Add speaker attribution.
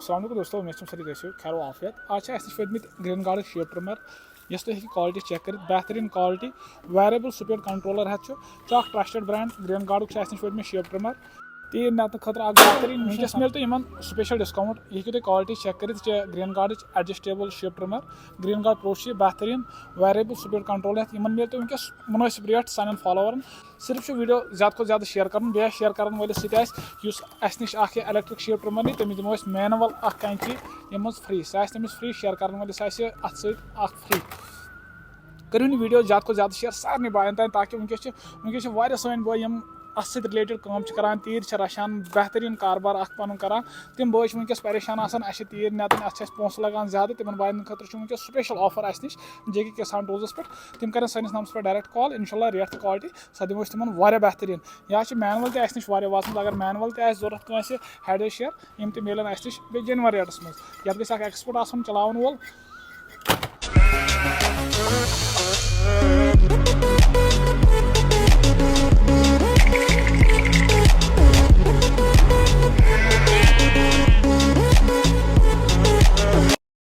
Speaker 1: अस्सलाम वालेकुम दोस्तों, मे सारी गो खैर आफियत। आज अस नश ग्रीन गार्ड शेप ट्रिमर यस तुम क्वालिटी चेक कर बेहतरीन क्वालिटी वेरिएबल स्पीड कंट्रोलर हेत ट्रस्टेड ब्रांड ग्रीन गार्ड नश वो शेप ट्रिमर तीर नत खतर बेहतरीन वस मिल तो स्पेशल डिस्काउंट यह तुम क्वालिटी चेक कर green guard adjustable shape trimmer green guard pro बेहतरीन वेरिएबल स्पीड कंट्रोल इन मिल तो वनकस मुनासिब रेट सान फॉलोवरन। सिर्फ वीडियो ज़्यादा को ज़्यादा शेयर कर बे शेयर कर वलिस नश इलेक्ट्रिक शेप ट्रिमर नी तमिस दिमो मैनुअल कैंची यम फ्री तमिस फ्री शेयर कर वलिस अत फ्री करो वीडियो ज़्यादा को ज़्यादा शेयर सारे बायन तान ताकि वनकस सन बॉय अत रिलेटेड काम करान तीर रचान बेहतरीन कारबार पन करान तम बॉय वनकस परेशान आसान तीर नतन अत पोस लगान ज्यादा तिमन बायन खतर वनकस स्पेशल ऑफर अस नश JK किसान टूल्स पे तम कर सैनिस नंबरस पे डायरेक्ट कॉल इंशाल्लाह रेट तो क्वालिटी सह दिमो तिमन बेहतरीन या मैनुअल तह नश वात अगर मैनुअल तह जरूरत कंस हेड शेयर यम मिलन अस नश जेन्युइन रेटस मज ये गि एक्सपर्ट आसन चलावन वोल